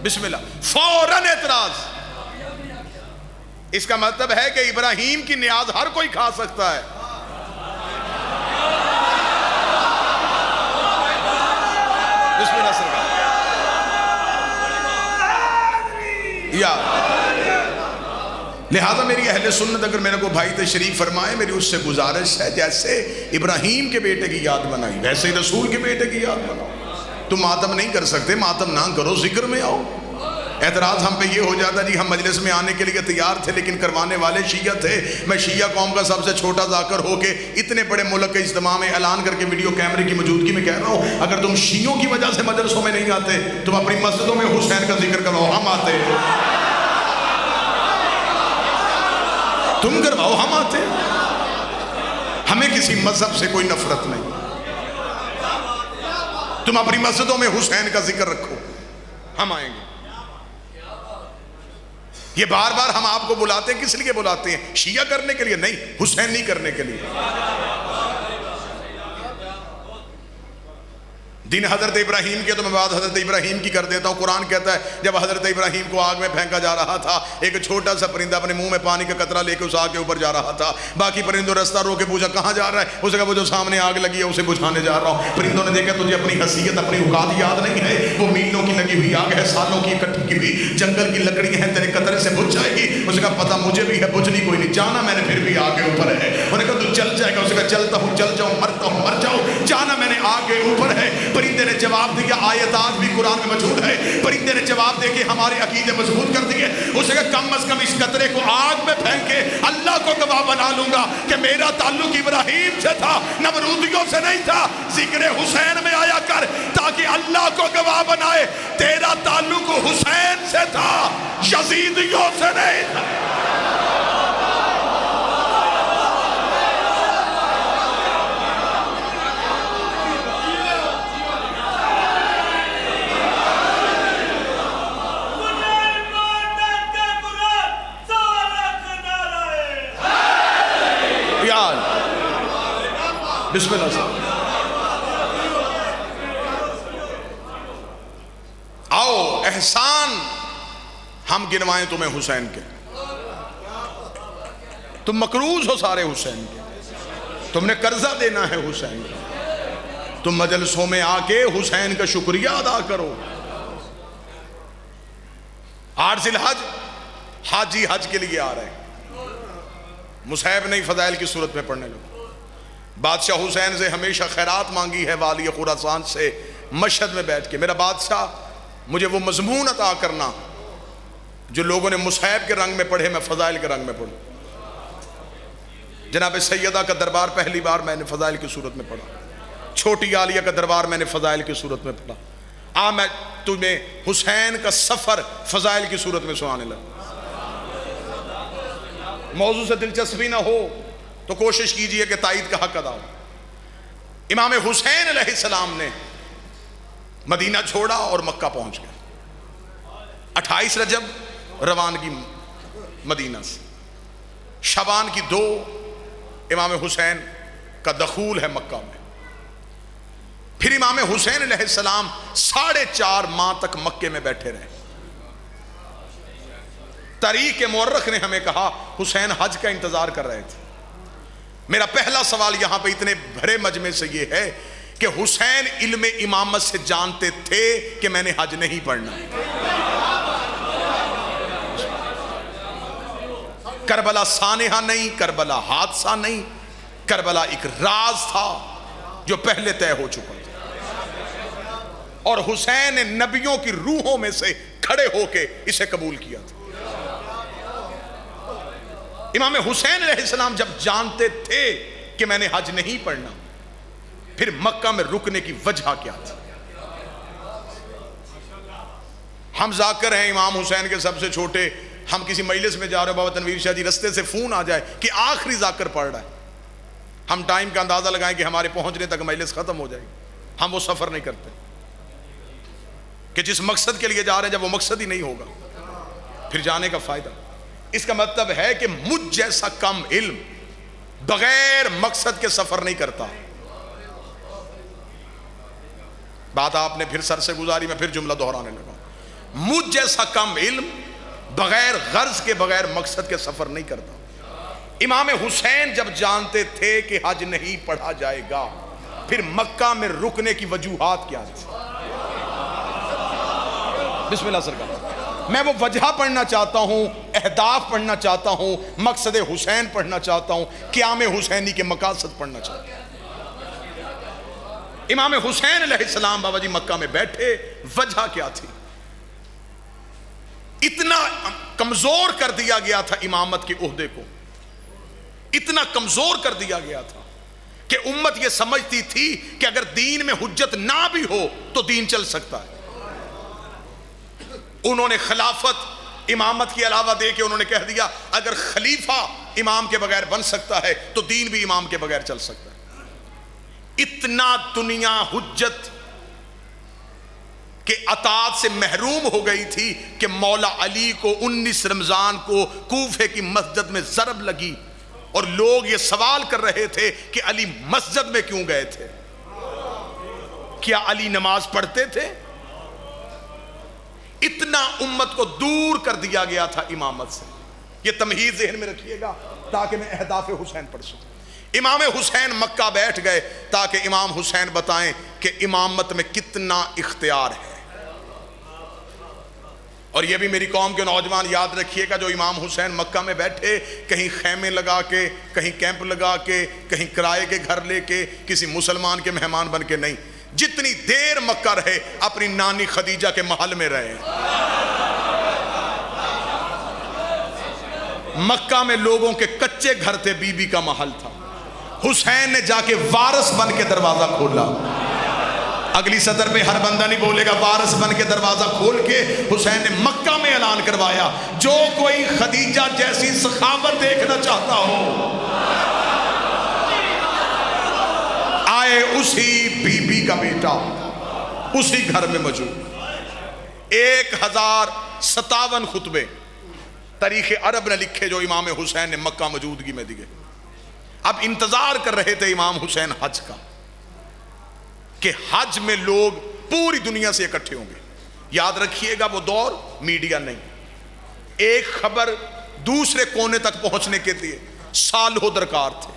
بسم اللہ، فوراً اعتراض۔ اس کا مطلب ہے کہ ابراہیم کی نیاز ہر کوئی کھا سکتا ہے۔ بسم اللہ سرکار یا لہذا میری اہل سنت اگر میرے کو بھائی تشریف فرمائے، میری اس سے گزارش ہے جیسے ابراہیم کے بیٹے کی یاد بنائی ویسے ہی رسول کے بیٹے کی یاد بناؤ۔ تم ماتم نہیں کر سکتے، ماتم نہ کرو، ذکر میں آؤ۔ اعتراض ہم پہ یہ ہو جاتا جی ہم مجلس میں آنے کے لیے تیار تھے لیکن کروانے والے شیعہ تھے۔ میں شیعہ قوم کا سب سے چھوٹا ذاکر ہو کے اتنے بڑے ملک کے اجتماع میں اعلان کر کے ویڈیو کیمرے کی موجودگی میں کہہ رہا ہوں، اگر تم شیعوں کی وجہ سے مجلسوں میں نہیں آتے، تم اپنی مسجدوں میں حسین کا ذکر کرواؤ، ہم آتے۔ تم کرواؤ، ہم آتے۔ ہمیں کسی مذہب سے کوئی نفرت نہیں، تم اپنی مسجدوں میں حسین کا ذکر رکھو، ہم آئیں گے۔ یہ بار بار ہم آپ کو بلاتے ہیں، کس لیے بلاتے ہیں؟ شیعہ کرنے کے لیے نہیں، حسین نہیں کرنے کے لیے۔ دین حضرت ابراہیم کے تو میں بات حضرت ابراہیم کی کر دیتا ہوں۔ قرآن کہتا ہے جب حضرت ابراہیم کو آگ میں پھینکا جا رہا تھا، ایک چھوٹا سا پرندہ اپنے منہ میں پانی کا قطرہ لے کے اس آگ کے اوپر جا رہا تھا۔ باقی پرندوں رستہ رو کے پوچھا کہاں جا رہا ہے؟ اس نے کہا وہ جو سامنے آگ لگی ہے اسے بجھانے جا رہا ہوں۔ پرندوں نے دیکھا تجھے اپنی حیثیت اپنی اوقات یاد نہیں ہے، وہ میلوں کی لگی ہوئی آگ ہے، سالوں کی اکٹھی کی ہوئی جنگل کی لکڑی ہے، تیرے قطرے سے بجھ جائے گی۔ اس نے کہا پتہ مجھے بھی ہے، بجھنی کوئی نہیں، جانا میں نے پھر بھی آگ کے اوپر ہے۔ انہوں نے کہا تو چل جائے گا؟ اس نے کہا چلتا ہوں، چل جاؤں، مرتا ہوں، مر جاؤں، جانا میں نے آگ کے اوپر ہے۔ پرندے نے جواب دیا، آیتات بھی قرآن میں موجود ہے، پرندے نے جواب دے کے ہمارے عقیدے مضبوط کر دیے۔ اس نے کہا کم از کم اس قطرے کو آگ میں پھینک کے اللہ کو گواہ بنا لوں گا کہ میرا تعلق ابراہیم سے تھا، نمرودیوں سے نہیں تھا۔ ذکر حسین میں آیا کر تاکہ اللہ کو گواہ بنائے تیرا تعلق حسین سے تھا، یزیدیوں سے نہیں تھا۔ بسم اللہ صاحب آؤ، احسان ہم گنوائیں تمہیں حسین کے، تم مقروض ہو سارے حسین کے، تم نے قرضہ دینا ہے حسین کا، تم مجلسوں میں آ کے حسین کا شکریہ ادا کرو۔ 8 ذی الحج حاجی حج کے لیے آ رہے ہیں، مصحف نہیں فضائل کی صورت میں پڑھنے لگو۔ بادشاہ حسین سے ہمیشہ خیرات مانگی ہے والی خراسان سے، مشہد میں بیٹھ کے، میرا بادشاہ مجھے وہ مضمون عطا کرنا جو لوگوں نے مصحف کے رنگ میں پڑھے، میں فضائل کے رنگ میں پڑھوں۔ جناب سیدہ کا دربار پہلی بار میں نے فضائل کی صورت میں پڑھا، چھوٹی عالیہ کا دربار میں نے فضائل کی صورت میں پڑھا۔ میں تمہیں حسین کا سفر فضائل کی صورت میں سنانے لگا۔ موضوع سے دلچسپی نہ ہو تو کوشش کیجئے کہ تائید کا حق ادا ہو۔ امام حسین علیہ السلام نے مدینہ چھوڑا اور مکہ پہنچ گئے۔ 28 رجب روانگی مدینہ سے، شعبان کی 2 امام حسین کا دخول ہے مکہ میں۔ پھر امام حسین علیہ السلام 4.5 ماہ تک مکے میں بیٹھے رہے۔ تاریخ کے مورخ نے ہمیں کہا حسین حج کا انتظار کر رہے تھے۔ میرا پہلا سوال یہاں پہ اتنے بھرے مجمع سے یہ ہے کہ حسین علم امامت سے جانتے تھے کہ میں نے حج نہیں پڑھنا؟ کربلا سانحہ نہیں، کربلا حادثہ نہیں، کربلا ایک راز تھا جو پہلے طے ہو چکا تھا، اور حسین نے نبیوں کی روحوں میں سے کھڑے ہو کے اسے قبول کیا تھا۔ امام حسین علیہ السلام جب جانتے تھے کہ میں نے حج نہیں پڑھنا، پھر مکہ میں رکنے کی وجہ کیا تھی؟ ہم ذاکر ہیں امام حسین کے سب سے چھوٹے، ہم کسی مجلس میں جا رہے ہیں، بابا تنویر شاہ جی رستے سے فون آ جائے کہ آخری ذاکر پڑھ رہا ہے، ہم ٹائم کا اندازہ لگائیں کہ ہمارے پہنچنے تک مجلس ختم ہو جائے گی۔ ہم وہ سفر نہیں کرتے کہ جس مقصد کے لیے جا رہے ہیں جب وہ مقصد ہی نہیں ہوگا پھر جانے کا فائدہ۔ اس کا مطلب ہے کہ مجھ جیسا کم علم بغیر مقصد کے سفر نہیں کرتا۔ بات آپ نے پھر سر سے گزاری، میں پھر جملہ دہرانے لگا۔ مجھ جیسا کم علم بغیر غرض کے بغیر مقصد کے سفر نہیں کرتا۔ امام حسین جب جانتے تھے کہ حج نہیں پڑھا جائے گا، پھر مکہ میں رکنے کی وجوہات کیا تھی؟ بسم اللہ سرکار، میں وہ وجہ پڑھنا چاہتا ہوں، اہداف پڑھنا چاہتا ہوں، مقصد حسین پڑھنا چاہتا ہوں، قیام حسینی کے مقاصد پڑھنا چاہتا ہوں۔ امام حسین علیہ السلام بابا جی مکہ میں بیٹھے، وجہ کیا تھی؟ اتنا کمزور کر دیا گیا تھا امامت کے عہدے کو، اتنا کمزور کر دیا گیا تھا کہ امت یہ سمجھتی تھی کہ اگر دین میں حجت نہ بھی ہو تو دین چل سکتا ہے۔ انہوں نے خلافت امامت کے علاوہ دے کے انہوں نے کہہ دیا اگر خلیفہ امام کے بغیر بن سکتا ہے تو دین بھی امام کے بغیر چل سکتا ہے۔ اتنا دنیا حجت کہ اطاعت سے محروم ہو گئی تھی کہ مولا علی کو 19 رمضان کو کوفے کی مسجد میں ضرب لگی اور لوگ یہ سوال کر رہے تھے کہ علی مسجد میں کیوں گئے تھے؟ کیا علی نماز پڑھتے تھے؟ اتنا امت کو دور کر دیا گیا تھا امامت سے۔ یہ تمہید ذہن میں رکھیے گا تاکہ میں اہداف حسین پڑھ سکوں۔ امام حسین مکہ بیٹھ گئے تاکہ امام حسین بتائیں کہ امامت میں کتنا اختیار ہے۔ اور یہ بھی میری قوم کے نوجوان یاد رکھیے گا، جو امام حسین مکہ میں بیٹھے، کہیں خیمے لگا کے، کہیں کیمپ لگا کے، کہیں کرائے کے گھر لے کے، کسی مسلمان کے مہمان بن کے نہیں، جتنی دیر مکہ رہے اپنی نانی خدیجہ کے محل میں رہے۔ مکہ میں لوگوں کے کچے گھر تھے، بی بی کا محل تھا، حسین نے جا کے وارث بن کے دروازہ کھولا۔ اگلی سطر پہ ہر بندہ نہیں بولے گا، وارث بن کے دروازہ کھول کے حسین نے مکہ میں اعلان کروایا جو کوئی خدیجہ جیسی سخاوت دیکھنا چاہتا ہو آئے اسی بی بی کا بیٹا اسی گھر میں موجود۔ 1057 خطبے تاریخ عرب نے لکھے جو امام حسین نے مکہ موجودگی میں دیے۔ اب انتظار کر رہے تھے امام حسین حج کا کہ حج میں لوگ پوری دنیا سے اکٹھے ہوں گے۔ یاد رکھیے گا وہ دور میڈیا نہیں، ایک خبر دوسرے کونے تک پہنچنے کے لیے سالوں درکار تھے۔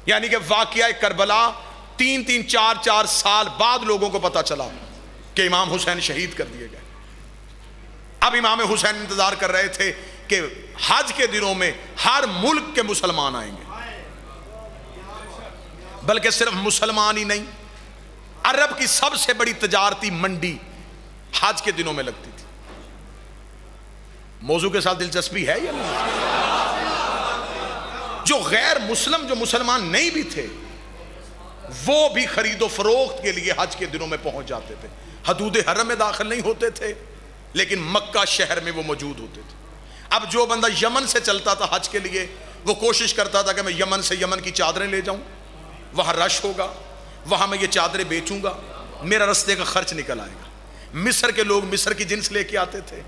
یعنی کہ واقعہ کربلا 3-4 سال بعد لوگوں کو پتا چلا کہ امام حسین شہید کر دیے گئے۔ اب امام حسین انتظار کر رہے تھے کہ حج کے دنوں میں ہر ملک کے مسلمان آئیں گے، بلکہ صرف مسلمان ہی نہیں، عرب کی سب سے بڑی تجارتی منڈی حج کے دنوں میں لگتی تھی۔ موضوع کے ساتھ دلچسپی ہے یا نہیں؟ جو غیر مسلم، جو مسلمان نہیں بھی تھے، وہ بھی خرید و فروخت کے لیے حج کے دنوں میں پہنچ جاتے تھے۔ حدود حرم میں داخل نہیں ہوتے تھے لیکن مکہ شہر میں وہ موجود ہوتے تھے۔ اب جو بندہ یمن سے چلتا تھا حج کے لیے، وہ کوشش کرتا تھا کہ میں یمن سے یمن کی چادریں لے جاؤں، وہاں رش ہوگا، وہاں میں یہ چادریں بیچوں گا، میرا رستے کا خرچ نکل آئے گا۔ مصر کے لوگ مصر کی جنس لے کے آتے تھے،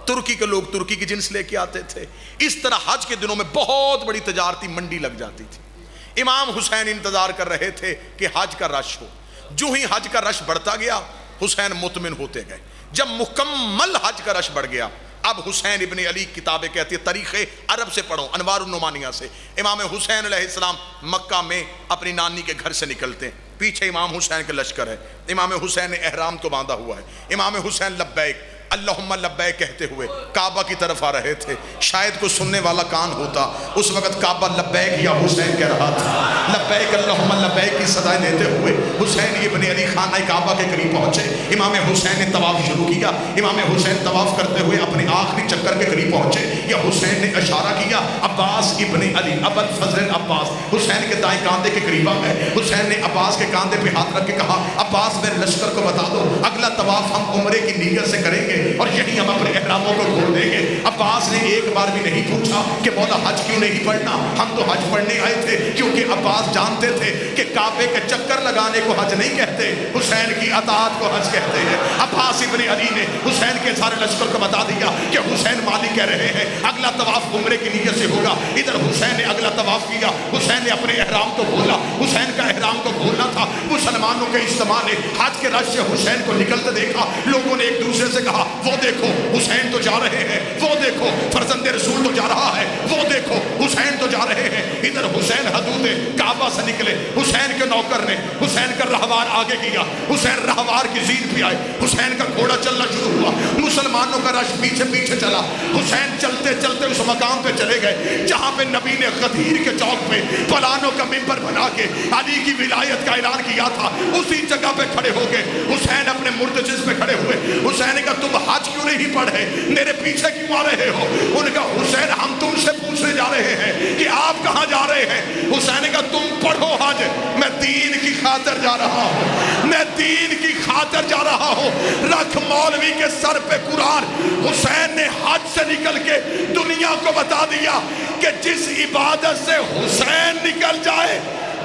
ترکی کے لوگ ترکی کی جنس لے کے آتے تھے۔ اس طرح حج کے دنوں میں بہت بڑی تجارتی منڈی لگ جاتی تھی۔ امام حسین انتظار کر رہے تھے کہ حج کا رش ہو۔ جو ہی حج کا رش بڑھتا گیا حسین مطمئن ہوتے گئے۔ جب مکمل حج کا رش بڑھ گیا، اب حسین ابن علی کتابیں کہتی ہے، تاریخ عرب سے پڑھو، انوار النعمانیہ سے، امام حسین علیہ السلام مکہ میں اپنی نانی کے گھر سے نکلتے ہیں، پیچھے امام حسین کا لشکر ہے، امام حسین نے احرام کو باندھا ہوا ہے، امام حسین لبیک اللہم لبیک کہتے ہوئے کعبہ کی طرف آ رہے تھے۔ شاید کوئی سننے والا کان ہوتا، اس وقت کعبہ لبیک یا حسین کہہ رہا تھا، لبیک اللہم لبیک کی صدائیں دیتے ہوئے حسین ابن علی خانہ کعبہ کے قریب پہنچے۔ امام حسین نے طواف شروع کیا، امام حسین طواف کرتے ہوئے اپنے آخری چکر کے قریب پہنچے، یا حسین نے اشارہ کیا، عباس ابن علی ابو الفضل عباس حسین کے دائیں کاندھے کے قریب آ گئے۔ حسین نے عباس کے کاندھے پہ ہاتھ رکھ کے کہا، عباس میرے لشکر کو بتا دو اگلا طواف ہم عمرے کی نیت سے کریں گے اور یہی ہم اپنے احراموں کو کھول دیں گے۔ عباس نے ایک بار بھی نہیں پوچھا کہ مولا حج کیوں نہیں پڑھنا، ہم تو حج پڑھنے آئے تھے، کیونکہ عباس جانتے تھے کہ کعبے کے چکر لگانے کو حج نہیں کہتے، حسین کی اطاعت کو حج کہتے ہیں۔ عباس ابن علی نے حسین کے سارے لشکر کو بتا دیا کہ حسین مالک کہہ رہے ہیں اگلا طواف عمرے کی نیت سے ہوگا۔ ادھر حسین نے اگلا طواف کیا، حسین نے اپنے احرام کو کھولا، حسین کا احرام کو کھولنا تھا۔ مسلمانوں کے اجتماع نے حج کے رش سے حسین کو نکلتے سے دیکھا, لوگوں نے ایک دوسرے سے کہا وہ دیکھو حسین تو جا رہے ہیں, وہ دیکھو فرزند رسول تو جا رہا ہے, وہ دیکھو حسین تو جا رہے ہیں. ادھر حسین حدود کعبہ سے نکلے, حسین کے نوکر نے حسین کا رہوار آگے کیا, حسین رہوار کی زین پہ آئے, حسین کا گھوڑا چلنا شروع ہوا, مسلمانوں کا رش پیچھے پیچھے چلا. حسین چلتے چلتے اس مقام پہ چلے گئے جہاں پہ نبی نے غدیر کے چوک پہ پلانوں کا منبر بنا کے علی کی ولایت کا اعلان کیا تھا. اسی جگہ پہ کھڑے ہو گئے, حسین اپنے مرتجز پہ کھڑے ہوئے. حسین نے کہا تم حج کیوں نہیں پڑھے, میرے پیچھے کیوں آ رہے ہو؟ انہوں نے کہا حسین ہم تم سے پوچھنے جا رہے ہیں کہ آپ کہاں جا رہے ہیں. حسین نے کہا تم پڑھو حج, میں دین کی خاطر جا رہا ہوں, میں دین کی خاطر جا رہا ہوں. رکھ مولوی کے سر پہ قرآن. حسین نے حج سے نکل کے دنیا کو بتا دیا کہ جس عبادت سے حسین نکل جائے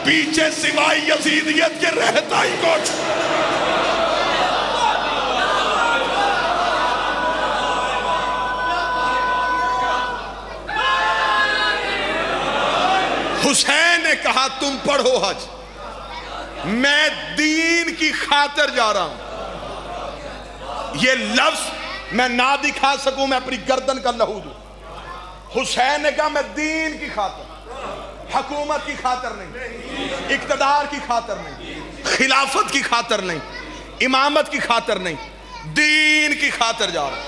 پیچھے سوائے یزیدیت کے رہتا ہی کچھ. حسین نے کہا تم پڑھو حج, میں دین کی خاطر جا رہا ہوں. یہ لفظ میں نہ دکھا سکوں, میں اپنی گردن کا لہو دوں. حسین نے کہا میں دین کی خاطر, حکومت کی خاطر نہیں, اقتدار کی خاطر نہیں, خلافت کی خاطر نہیں, امامت کی خاطر نہیں, دین کی خاطر جا رہا ہوں.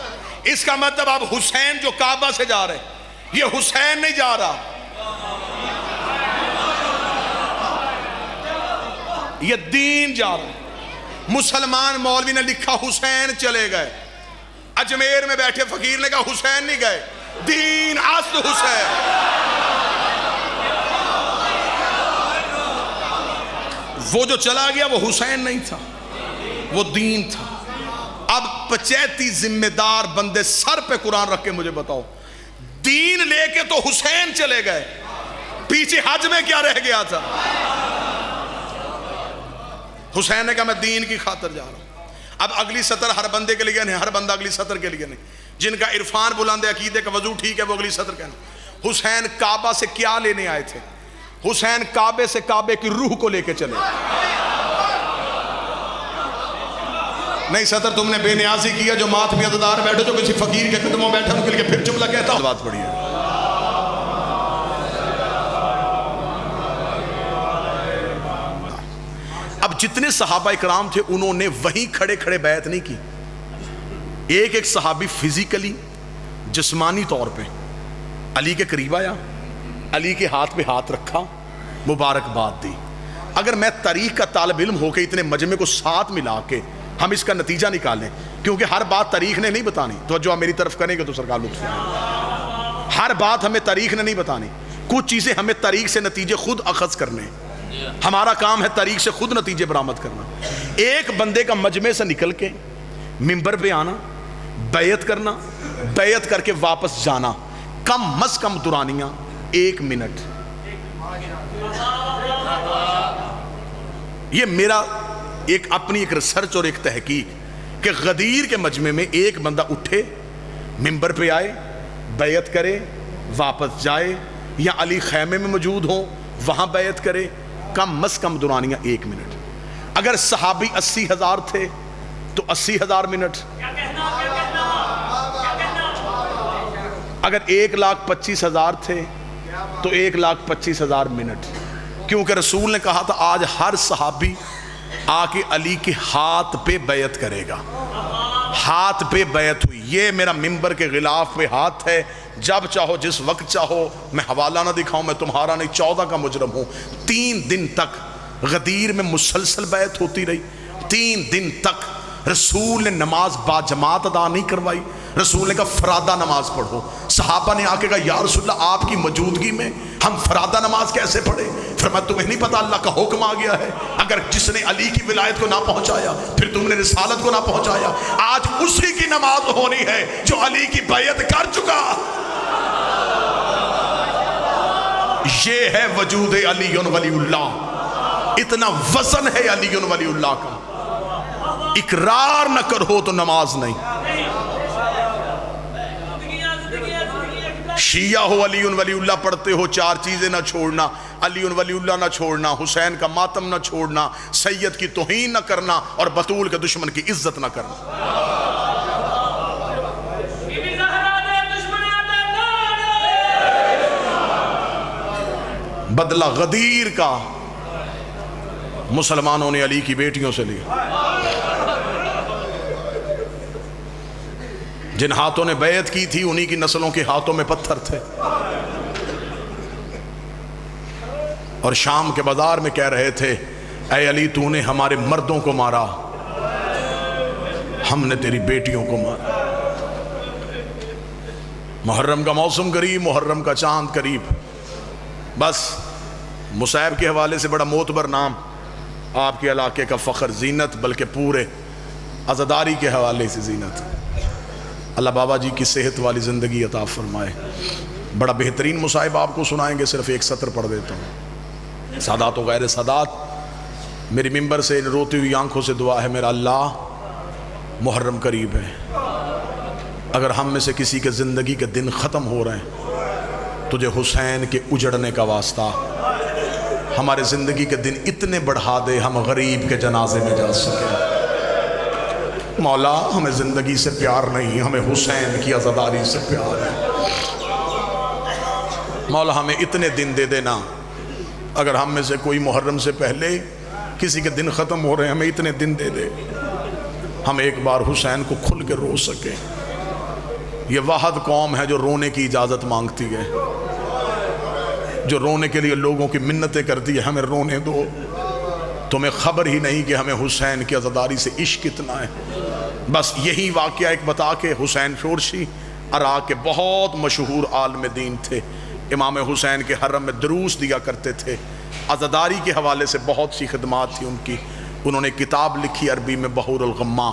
اس کا مطلب اب حسین جو کعبہ سے جا رہے ہیں, یہ حسین نہیں جا رہا, یہ دین جا رہا ہے. مسلمان مولوی نے لکھا حسین چلے گئے, اجمیر میں بیٹھے فقیر نے کہا حسین نہیں گئے, دین اصل حسین. وہ جو چلا گیا وہ حسین نہیں تھا, وہ دین تھا. اب 35 ذمہ دار بندے سر پہ قرآن رکھ کے مجھے بتاؤ, دین لے کے تو حسین چلے گئے, پیچھے حج میں کیا رہ گیا تھا؟ حسین نے کہا میں دین کی خاطر جا رہا ہوں. اب اگلی سطر ہر بندے کے لیے نہیں, ہر بندہ اگلی سطر کے لیے نہیں. جن کا عرفان بلند ہے, عقیدے کا وضو ٹھیک ہے, وہ اگلی سطر کہنا. حسین کعبہ سے کیا لینے آئے تھے؟ حسین کعبے سے کعبے کی روح کو لے کے چلے. نہیں سطر تم نے بے نیازی کیا, جو مات میں عددار بیٹھے, جو کسی فقیر کے قدموں بیٹھے, ان کے لیے پھر جملہ کہتا ہوں. بات پڑھی ہے. اب جتنے صحابہ اکرام تھے انہوں نے وہیں کھڑے کھڑے بیعت نہیں کی. ایک ایک صحابی فزیکلی جسمانی طور پہ علی کے قریب آیا, علی کے ہاتھ پہ ہاتھ رکھا, مبارکباد دی. اگر میں تاریخ کا طالب علم ہو کے اتنے مجمع کو ساتھ ملا کے ہم اس کا نتیجہ نکالیں, کیونکہ ہر بات تاریخ نے نہیں بتانی, تو جو آپ میری طرف کریں گے تو سرکار لطف ہے. ہر بات ہمیں تاریخ نے نہیں بتانی, کچھ چیزیں ہمیں تاریخ سے نتیجے خود اخذ کرنے. ہمارا کام ہے تاریخ سے خود نتیجے برآمد کرنا. ایک بندے کا مجمع سے نکل کے منبر پہ آنا, بیعت کرنا, بیعت کر کے واپس جانا, کم از کم دورانیاں 1 منٹ. یہ میرا اپنی ایک ریسرچ اور ایک تحقیق کہ غدیر کے مجمع میں ایک بندہ اٹھے, منبر پہ آئے, بیعت کرے, واپس جائے, یا علی خیمے میں موجود ہوں وہاں بیعت کرے, کم از کم دورانیاں 1 منٹ. اگر صحابی 80,000 تھے تو 80,000 منٹ. اگر 1,25,000 تھے تو 1,25,000 منٹ. کیونکہ رسول نے کہا تھا آج ہر صحابی آ کے علی کے ہاتھ پہ بیعت کرے گا. ہاتھ پہ بیعت ہوئی. یہ میرا منبر کے غلاف پہ ہاتھ ہے, جب چاہو جس وقت چاہو, میں حوالہ نہ دکھاؤں, میں تمہارا نہیں 14 کا مجرم ہوں. 3 دن تک غدیر میں مسلسل بیعت ہوتی رہی. 3 دن تک رسول نے نماز با جماعت ادا نہیں کروائی. رسول نے کہا فرادہ نماز پڑھو. صحابہ نے آ کے کہا یا رسول اللہ آپ کی موجودگی میں ہم فرادہ نماز کیسے پڑھیں؟ فرمایا تمہیں نہیں پتا اللہ کا حکم آ گیا ہے, اگر جس نے علی کی ولایت کو نہ پہنچایا پھر تم نے رسالت کو نہ پہنچایا. آج اسی کی نماز ہونی ہے جو علی کی بیعت کر چکا. یہ ہے وجود علی ولی اللہ. اتنا وزن ہے علی ولی اللہ کا. اقرار نہ کرو تو نماز نہیں. شیعہ ہو علی ولی اللہ پڑھتے ہو، 4 چیزیں نہ چھوڑنا، علی ولی اللہ نہ چھوڑنا، حسین کا ماتم نہ چھوڑنا، سید کی توہین نہ کرنا، اور بطول کے دشمن کی عزت نہ کرنا۔ بدلہ غدیر کا مسلمانوں نے علی کی بیٹیوں سے لیا۔ جن ہاتھوں نے بیعت کی تھی انہی کی نسلوں کے ہاتھوں میں پتھر تھے، اور شام کے بازار میں کہہ رہے تھے اے علی تو نے ہمارے مردوں کو مارا، ہم نے تیری بیٹیوں کو مارا۔ محرم کا موسم قریب، محرم کا چاند قریب، بس مصعب کے حوالے سے بڑا معتبر نام آپ کے علاقے کا فخر زینت، بلکہ پورے عزاداری کے حوالے سے زینت۔ اللہ بابا جی کی صحت والی زندگی عطا فرمائے۔ بڑا بہترین مصائب آپ کو سنائیں گے، صرف ایک سطر پڑھ دیتا ہوں۔ سادات و غیر سادات، میری ممبر سے روتی ہوئی آنکھوں سے دعا ہے، میرا اللہ محرم قریب ہے، اگر ہم میں سے کسی کے زندگی کے دن ختم ہو رہے ہیں، تجھے حسین کے اجڑنے کا واسطہ ہمارے زندگی کے دن اتنے بڑھا دے ہم غریب کے جنازے میں جا سکیں۔ مولا ہمیں زندگی سے پیار نہیں، ہمیں حسین کی عزاداری سے پیار ہے۔ مولا ہمیں اتنے دن دے دینا، اگر ہم میں سے کوئی محرم سے پہلے کسی کے دن ختم ہو رہے ہیں، ہمیں اتنے دن دے دے ہم ایک بار حسین کو کھل کے رو سکیں۔ یہ واحد قوم ہے جو رونے کی اجازت مانگتی ہے، جو رونے کے لیے لوگوں کی منتیں کرتی ہے، ہمیں رونے دو۔ تمہیں خبر ہی نہیں کہ ہمیں حسین کی عزاداری سے عشق کتنا ہے۔ بس یہی واقعہ ایک بتا کے، حسین شورشی عراق کے بہت مشہور عالم دین تھے، امام حسین کے حرم میں دروس دیا کرتے تھے، عزاداری کے حوالے سے بہت سی خدمات تھی ان کی۔ انہوں نے کتاب لکھی عربی میں بحور الغمہ،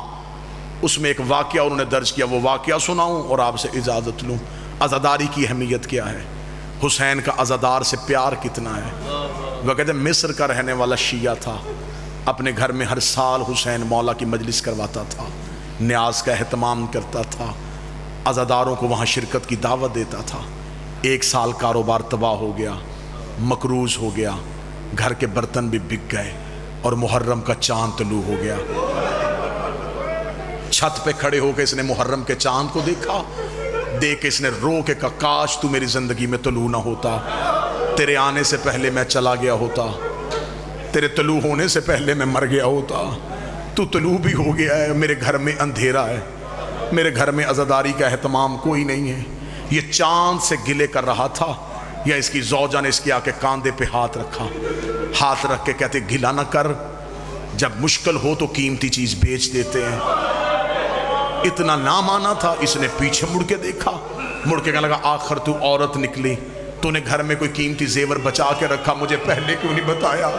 اس میں ایک واقعہ انہوں نے درج کیا، وہ واقعہ سناؤں اور آپ سے اجازت لوں۔ عزاداری کی اہمیت کیا ہے، حسین کا عزادار سے پیار کتنا ہے۔ وہ کہتے ہیں مصر کا رہنے والا شیعہ تھا، اپنے گھر میں ہر سال حسین مولا کی مجلس کرواتا تھا، نیاز کا اہتمام کرتا تھا، عزاداروں کو وہاں شرکت کی دعوت دیتا تھا۔ ایک سال کاروبار تباہ ہو گیا، مقروض ہو گیا، گھر کے برتن بھی بک گئے، اور محرم کا چاند طلوع ہو گیا۔ چھت پہ کھڑے ہو کے اس نے محرم کے چاند کو دیکھا، دیکھ کے اس نے رو کے کہا کاش تو میری زندگی میں طلوع نہ ہوتا، تیرے آنے سے پہلے میں چلا گیا ہوتا، تیرے طلوع ہونے سے پہلے میں مر گیا ہوتا، تو طلوع بھی ہو گیا ہے، میرے گھر میں اندھیرا ہے، میرے گھر میں عزاداری کا اہتمام کوئی نہیں ہے۔ یہ چاند سے گلے کر رہا تھا، یا اس کی زوجہ نے اس کے آکے کاندھے پہ ہاتھ رکھا، ہاتھ رکھ کے کہتے گلا نہ کر، جب مشکل ہو تو قیمتی چیز بیچ دیتے ہیں۔ اتنا نہ مانا تھا، اس نے پیچھے مڑ کے دیکھا، مڑ کے کہنے لگا آخر تو عورت نکلی، تو نے گھر میں کوئی قیمتی زیور بچا کے رکھا، مجھے پہلے کیوں نہیں بتایا؟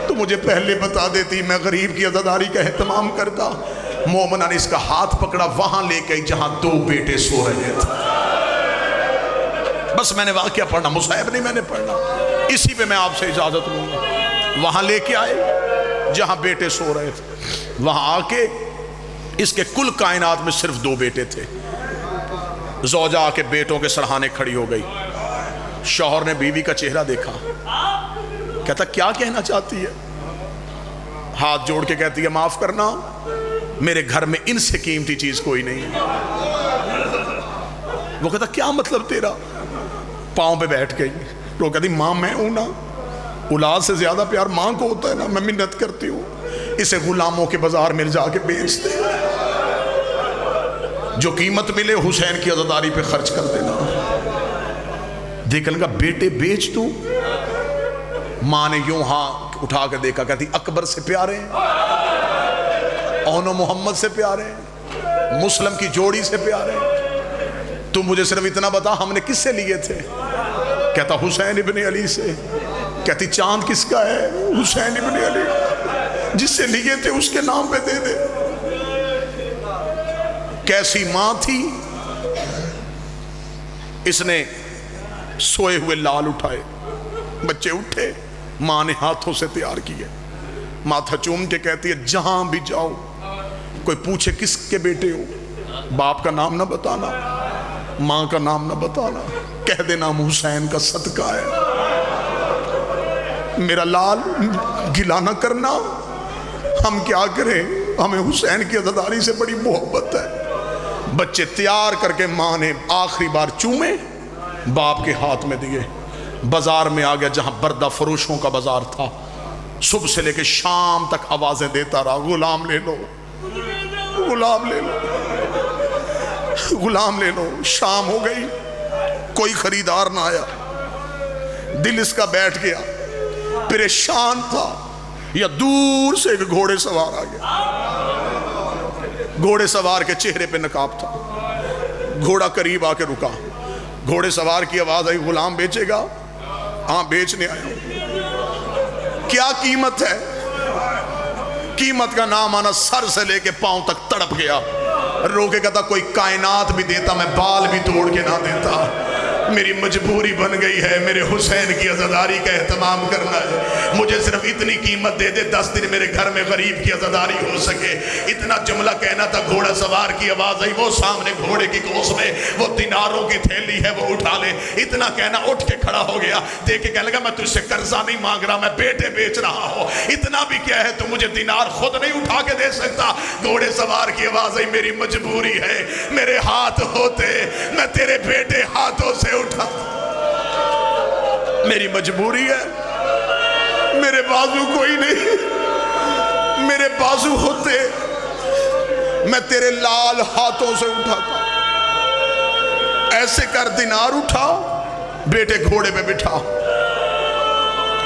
تو مجھے پہلے بتا دیتی، میں غریب کی عزاداری کا اہتمام کرتا۔ مومنہ نے اس کا ہاتھ پکڑا، وہاں لے گئی جہاں 2 بیٹے سو رہے تھے۔ بس میں نے واقعہ پڑھنا، مصعب نہیں میں نے پڑھنا، اسی پہ میں آپ سے اجازت لوں گا۔ وہاں لے کے آئے جہاں بیٹے سو رہے تھے، وہاں آ کے اس کے کل کائنات میں صرف 2 بیٹے تھے۔ زوجہ آ کے بیٹوں کے سرہانے کھڑی ہو گئی، شوہر نے بیوی کا چہرہ دیکھا، کہتا کیا کہنا چاہتی ہے؟ ہاتھ جوڑ کے کہتی ہے معاف کرنا، میرے گھر میں ان سے قیمتی چیز کوئی نہیں ہے۔ وہ کہتا کیا مطلب تیرا؟ پاؤں پہ بیٹھ گئی، وہ کہتی ماں میں ہوں نا، اولاد سے زیادہ پیار ماں کو ہوتا ہے نا، میں منت کرتی ہوں اسے غلاموں کے بازار میں جا کے بیچ دے، جو قیمت ملے حسین کی عزاداری پہ خرچ کر دینا۔ دیکھنے کا بیٹے بیچ دوں؟ ماں نے یوں ہاں اٹھا کے دیکھا، کہتی اکبر سے پیارے ہیں، اون و محمد سے پیارے ہیں، مسلم کی جوڑی سے پیارے ہیں، تو مجھے صرف اتنا بتا ہم نے کس سے لیے تھے؟ کہتا حسین ابن علی سے۔ کہتی چاند کس کا ہے؟ حسین ابن علی، جس سے لیے تھے اس کے نام پہ دے دے۔ کیسی ماں تھی، اس نے سوئے ہوئے لال اٹھائے، بچے اٹھے، ماں نے ہاتھوں سے تیار کیے، ماتھا چوم کے کہتی ہے جہاں بھی جاؤ کوئی پوچھے کس کے بیٹے ہو، باپ کا نام نہ بتانا، ماں کا نام نہ بتانا، کہہ دینا حسین کا صدقہ ہے، میرا لال گلا نہ کرنا، ہم کیا کریں، ہمیں حسین کی عزاداری سے بڑی محبت ہے۔ بچے تیار کر کے ماں نے آخری بار چومے، باپ کے ہاتھ میں دیے، بازار میں آ گیا جہاں بردہ فروشوں کا بازار تھا، صبح سے لے کے شام تک آوازیں دیتا رہا، غلام لے لو، غلام لے لو، غلام لے لو۔ شام ہو گئی، کوئی خریدار نہ آیا، دل اس کا بیٹھ گیا، پریشان تھا، یا دور سے ایک گھوڑے سوار آ گیا، گھوڑے سوار کے چہرے پہ نقاب تھا، گھوڑا قریب آ کے رکا، گھوڑے سوار کی آواز آئی، غلام بیچے گا؟ ہاں بیچنے آیا ہوں۔ کیا قیمت ہے؟ قیمت کا نام آنا، سر سے لے کے پاؤں تک تڑپ گیا، رو کے کہتا کوئی کائنات بھی دیتا میں بال بھی توڑ کے نہ دیتا، میری مجبوری بن گئی ہے، میرے حسین کی عزاداری کا اہتمام کرنا ہے، مجھے صرف اتنی قیمت دے دے 10 دن میرے گھر میں غریب کی عزاداری ہو سکے۔ اتنا جملہ کہنا تھا، گھوڑا سوار کی آواز آئی، وہ سامنے گھوڑے کی کوس میں وہ دیناروں کی تھیلی ہے وہ اٹھا لے، اتنا کہنا اٹھ کے کھڑا ہو گیا، دیکھ کے کہنے لگا میں تجھ سے قرضہ نہیں مانگ رہا، میں بیٹے بیچ رہا ہوں، اتنا بھی کیا ہے تو مجھے دینار خود نہیں اٹھا کے دے سکتا۔ گھوڑے سوار کی آواز آئی، میری مجبوری ہے، میرے ہاتھ ہوتے میں تیرے بیٹے ہاتھوں سے اٹھا، میری مجبوری ہے، میرے بازو کوئی نہیں، میرے بازو ہوتے میں تیرے لال ہاتھوں سے اٹھاتا۔ ایسے کر دینار اٹھا، بیٹے گھوڑے پہ بٹھا۔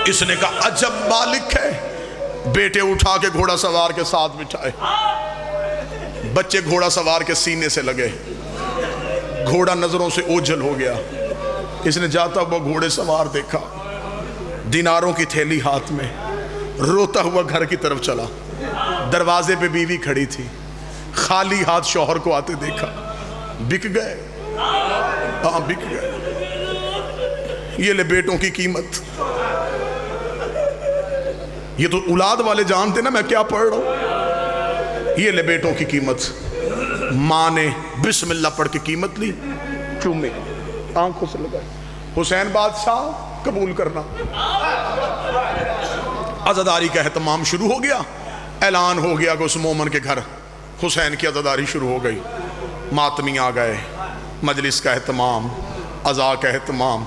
اس نے کہا عجب مالک ہے، بیٹے اٹھا کے گھوڑا سوار کے ساتھ بٹھائے، بچے گھوڑا سوار کے سینے سے لگے، گھوڑا نظروں سے اوجھل ہو گیا۔ اس نے جاتا ہوا گھوڑے سوار دیکھا، دیناروں کی تھیلی ہاتھ میں، روتا ہوا گھر کی طرف چلا، دروازے پہ بیوی کھڑی تھی، خالی ہاتھ شوہر کو آتے دیکھا، بک گئے، ہاں بک گئے، یہ لے بیٹوں کی قیمت، یہ تو اولاد والے جانتے نا میں کیا پڑھ رہا ہوں، یہ لے بیٹوں کی قیمت۔ ماں نے بسم اللہ پڑھ کے قیمت لی، چومے، آنکھوں سے لگائے، حسین بادشاہ قبول کرنا۔ عزاداری کا اہتمام شروع ہو گیا، اعلان ہو گیا کہ اس مومن کے گھر حسین کی عزاداری شروع ہو گئی، ماتمی آ گئے، مجلس کا اہتمام، عزا کا اہتمام،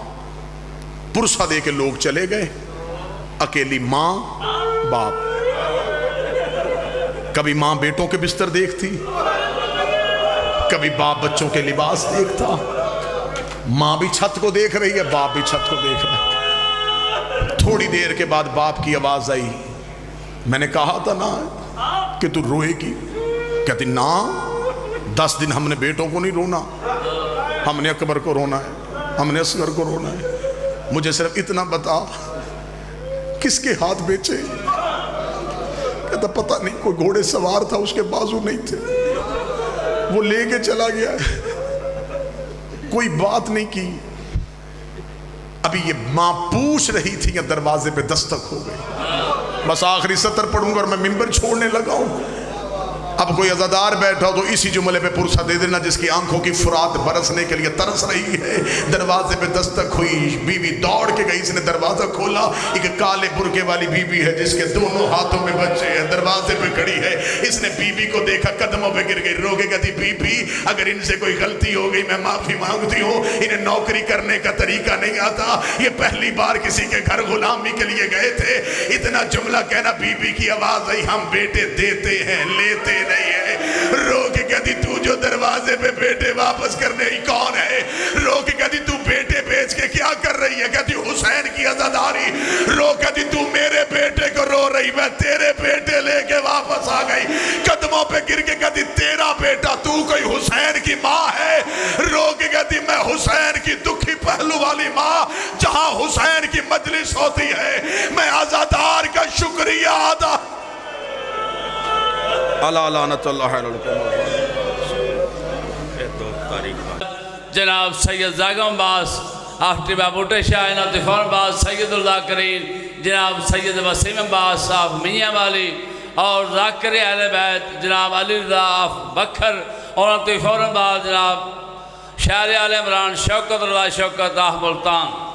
پرسہ دے کے لوگ چلے گئے، اکیلی ماں باپ، کبھی ماں بیٹوں کے بستر دیکھتی، کبھی باپ بچوں کے لباس دیکھتا، ماں بھی چھت کو دیکھ رہی ہے، باپ بھی چھت کو دیکھ رہا ہے۔ تھوڑی دیر کے بعد باپ کی آواز آئی، میں نے کہا تھا نا کہ تو روئے گی، کہتی نا 10 دن ہم نے بیٹوں کو نہیں رونا، ہم نے اکبر کو رونا ہے، ہم نے اصغر کو رونا ہے، مجھے صرف اتنا بتا کس کے ہاتھ بیچے؟ کہتا پتہ نہیں، کوئی گھوڑے سوار تھا اس کے بازو نہیں تھے، وہ لے کے چلا گیا، کوئی بات نہیں کی۔ ابھی یہ ماں پوچھ رہی تھی، یا دروازے پہ دستک ہو گئی، بس آخری سطر پڑھوں گا اور میں منبر چھوڑنے لگا ہوں۔ اب کوئی عزادار بیٹھا ہو تو اسی جملے پہ پرسہ دے دینا، جس کی آنکھوں کی فرات برسنے کے لیے ترس رہی ہے۔ دروازے پہ دستک ہوئی، بیوی دوڑ کے گئی، اس نے دروازہ کھولا، ایک کالے برقعے والی بیوی ہے جس کے دونوں ہاتھوں میں بچے ہیں، دروازے پہ کھڑی ہے۔ اس نے بیوی کو دیکھا، قدموں پہ گر گئی، رو کے کہتی بیوی اگر ان سے کوئی غلطی ہو گئی میں معافی مانگتی ہوں، انہیں نوکری کرنے کا طریقہ نہیں آتا، یہ پہلی بار کسی کے گھر غلامی کے لیے گئے تھے۔ اتنا جملہ کہنا، بیوی کی آواز آئی ہم بیٹے دیتے ہیں لیتے نہیں ہے۔ رو کے کہتی تو جو دروازے پہ بیٹے واپس کرنے ہی کون ہے؟ رو کے کہتی تو بیٹے بیچ کے کیا کر رہی ہے؟ کہتی حسین کی عزاداری۔ رو کہتی تو میرے بیٹے کو رو رہی، میں تیرے بیٹے لے کے واپس آ گئی۔ قدموں پہ گر کے کہتی تیرا بیٹا، تو کوئی حسین کی ماں ہے؟ رو کے کہتی میں حسین کی دکھی پہلو والی ماں، جہاں حسین کی مجلس ہوتی ہے میں عزادار کا شکریہ ادا۔ اللہ لعنت اللہ علیہ۔ جناب سید زاگم عباس آفٹر بابوٹے شاہ انعام فورن عباس، سید اللہ کریم جناب سید وسیم عباس آف میاں والی، اور ذاکر اہل بیت جناب علی رضا آف بکھر، اور انعام فورن عباس جناب شہر آل عمران شوکت اللہ شوکت آہ ملتان